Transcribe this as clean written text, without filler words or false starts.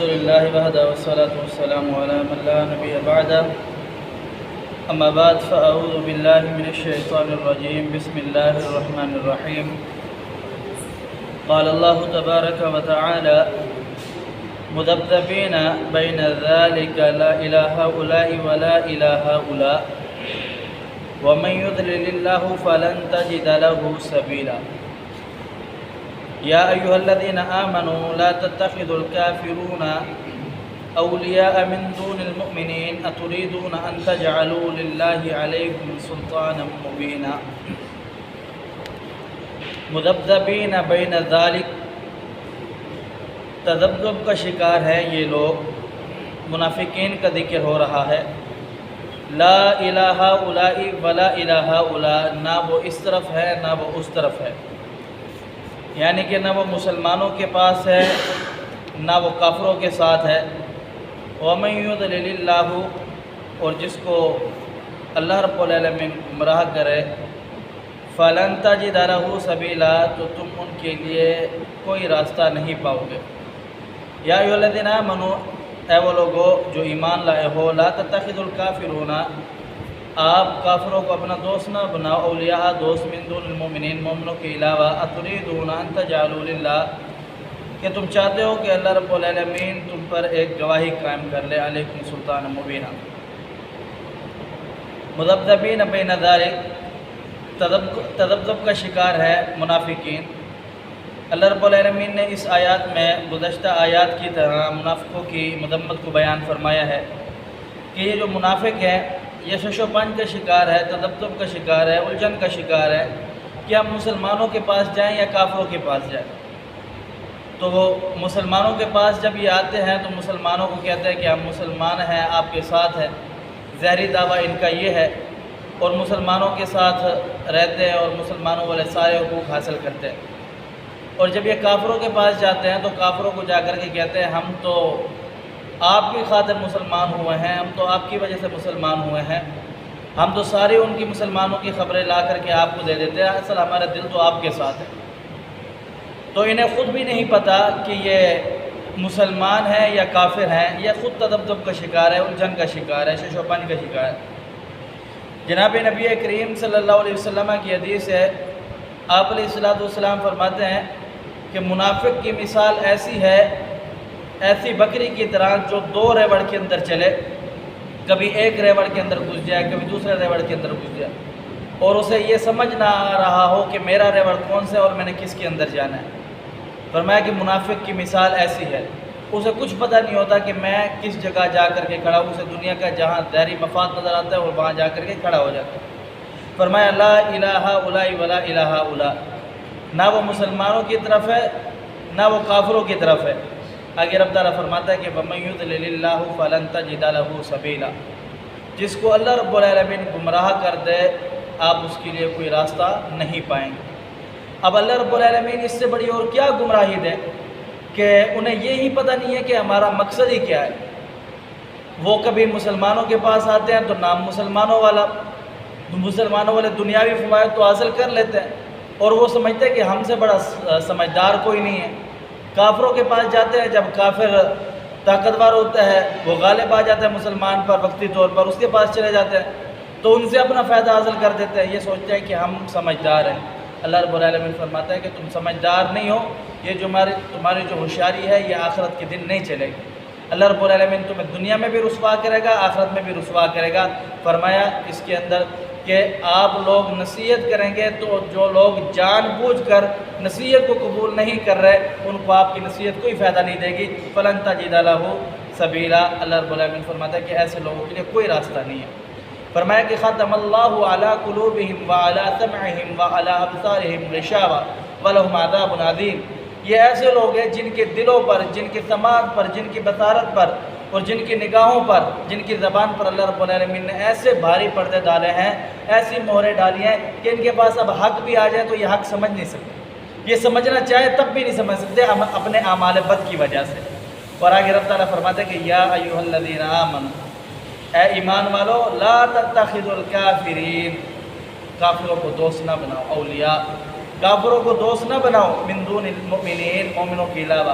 لله وحده والصلاة والسلام على من لا نبي بعده أما بعد فأعوذ بالله من الشيطان الرجيم بسم الله الرحمن الرحيم قال الله تبارك وتعالى مذبذبين بين ذلك لا إلى هؤلاء ولا إلى هؤلاء ومن يضلل الله فلن تجد له سبيلا يا أيها الذين آمنوا لا تتخذوا الكافرون أولياء من دون المؤمنين أتريدون أن تجعلوا لله عليكم سلطانا مبينا مذبذبین بین ذالک، تذبذب کا شکار ہے یہ لوگ، منافقین کا ذکر ہو رہا ہے۔ لا الہ الا ولا الہ الا، نہ وہ اس طرف ہے نہ وہ اس طرف ہے، یعنی کہ نہ وہ مسلمانوں کے پاس ہے نہ وہ کافروں کے ساتھ ہے۔ ومن یضلل اللہ، اور جس کو اللہ رب العالمین گمراہ کرے، فلن تجد لہ سبیلا، تو تم ان کے لیے کوئی راستہ نہیں پاؤ گے۔ یا ایھا الذین آمنوا، اے وہ لوگو جو ایمان لائے ہو، لا تتخذوا الکافرون، آپ کافروں کو اپنا دوست نہ بناؤ، اولیاء دوست، من دون المؤمنین، مومنوں کے علاوہ، اتریدون ان تجعلوا للہ، کہ تم چاہتے ہو کہ اللہ رب العالمین تم پر ایک گواہی قائم کر لے، علیکم سلطان مبینہ۔ مذبذبین بین ذالک، تذبذب کا شکار ہے منافقین۔ اللہ رب العالمین نے اس آیات میں گزشتہ آیات کی طرح منافقوں کی مذمت کو بیان فرمایا ہے کہ یہ جو منافق ہے یہ شش و پنج کا شکار ہے، تذبذب کا شکار ہے، الجھن کا شکار ہے کہ ہم مسلمانوں کے پاس جائیں یا کافروں کے پاس جائیں۔ تو وہ مسلمانوں کے پاس جب یہ آتے ہیں تو مسلمانوں کو کہتے ہیں کہ ہم مسلمان ہیں، آپ کے ساتھ ہیں، ظاہری دعویٰ ان کا یہ ہے، اور مسلمانوں کے ساتھ رہتے ہیں اور مسلمانوں والے سارے حقوق حاصل کرتے ہیں۔ اور جب یہ کافروں کے پاس جاتے ہیں تو کافروں کو جا کر کے کہتے ہیں ہم تو آپ کی خاطر مسلمان ہوئے ہیں، ہم تو آپ کی وجہ سے مسلمان ہوئے ہیں، ہم تو ساری ان کی مسلمانوں کی خبریں لا کر کے آپ کو دے دیتے ہیں، اصل ہمارا دل تو آپ کے ساتھ ہے۔ تو انہیں خود بھی نہیں پتہ کہ یہ مسلمان ہیں یا کافر ہیں، یہ خود تذبذب کا شکار ہے، الجھن کا شکار ہے، شش و پنج کا شکار ہے۔ جناب نبی کریم صلی اللہ علیہ وسلم کی حدیث ہے، آپ علیہ السلام فرماتے ہیں کہ منافق کی مثال ایسی ہے، ایسی بکری کی طرح جو دو ریوڑ کے اندر چلے، کبھی ایک ریوڑ کے اندر گھس جائے کبھی دوسرے ریوڑ کے اندر گھس جائے، اور اسے یہ سمجھ نہ آ رہا ہو کہ میرا ریوڑ کون سا ہے اور میں نے کس کے اندر جانا ہے۔ فرمایا کہ منافق کی مثال ایسی ہے، اسے کچھ پتہ نہیں ہوتا کہ میں کس جگہ جا کر کے کھڑا ہوں، اسے دنیا کا جہاں ظاہری مفاد نظر آتا ہے اور وہاں جا کر کے کھڑا ہو جاتا ہے۔ فرمایا لا الہ الا ولا الہ الا، نہ وہ مسلمانوں کی طرف ہے نہ وہ کافروں کی طرف ہے۔ آگے رب تعالیٰ فرماتا ہے کہ وَمَن يُضْلِلِ اللَّهُ فَلَن تَجِدَ لَهُ سَبِيلًا، جس کو اللہ رب العالمین گمراہ کر دے آپ اس کے لیے کوئی راستہ نہیں پائیں گے۔ اب اللہ رب العالمین اس سے بڑی اور کیا گمراہی دے کہ انہیں یہی پتہ نہیں ہے کہ ہمارا مقصد ہی کیا ہے۔ وہ کبھی مسلمانوں کے پاس آتے ہیں تو نام مسلمانوں والا، مسلمانوں والے دنیاوی فوائد تو حاصل کر لیتے ہیں اور وہ سمجھتے ہیں کہ ہم سے بڑا سمجھدار کوئی نہیں ہے۔ کافروں کے پاس جاتے ہیں، جب کافر طاقتور ہوتا ہے وہ غالب آ جاتا ہے مسلمان پر وقتی طور پر، اس کے پاس چلے جاتے ہیں تو ان سے اپنا فائدہ حاصل کر دیتے ہیں، یہ سوچتے ہیں کہ ہم سمجھدار ہیں۔ اللہ رب العالمین فرماتا ہے کہ تم سمجھدار نہیں ہو، یہ جو تمہاری جو ہوشیاری ہے یہ آخرت کے دن نہیں چلے گی۔ اللہ رب العالمین تمہیں دنیا میں بھی رسوا کرے گا، آخرت میں بھی رسوا کرے گا۔ فرمایا اس کے اندر کہ آپ لوگ نصیحت کریں گے تو جو لوگ جان بوجھ کر نصیحت کو قبول نہیں کر رہے ان کو آپ کی نصیحت کوئی فائدہ نہیں دے گی۔ فلن تجد لہ سبیلا، اللہ رب العالمین فرماتا ہے کہ ایسے لوگوں کے لیے کوئی راستہ نہیں ہے۔ فرمایا کہ ختم اللہ علی قلوبہم وعلی سمعہم وعلی ابصارہم غشاوہ ولہم عذاب عظیم، یہ ایسے لوگ ہیں جن کے دلوں پر، جن کی سماعت پر، جن کی بصارت پر اور جن کی نگاہوں پر، جن کی زبان پر اللہ رب العالمین نے ایسے بھاری پردے ڈالے ہیں، ایسی مہریں ڈالی ہیں کہ ان کے پاس اب حق بھی آ جائے تو یہ حق سمجھ نہیں سکتے، یہ سمجھنا چاہے تب بھی نہیں سمجھ سکتے اپنے اعمال بد کی وجہ سے۔ اور آگے رب تعالیٰ فرماتے ہیں کہ یا ایھا الذین آمنوا، اے ایمان والو، لا تتخذوا الکافرین، کافروں کو دوست نہ بناؤ، اولیاء، کافروں کو دوست نہ بناؤ، من دون المؤمنین، مومنوں کے علاوہ،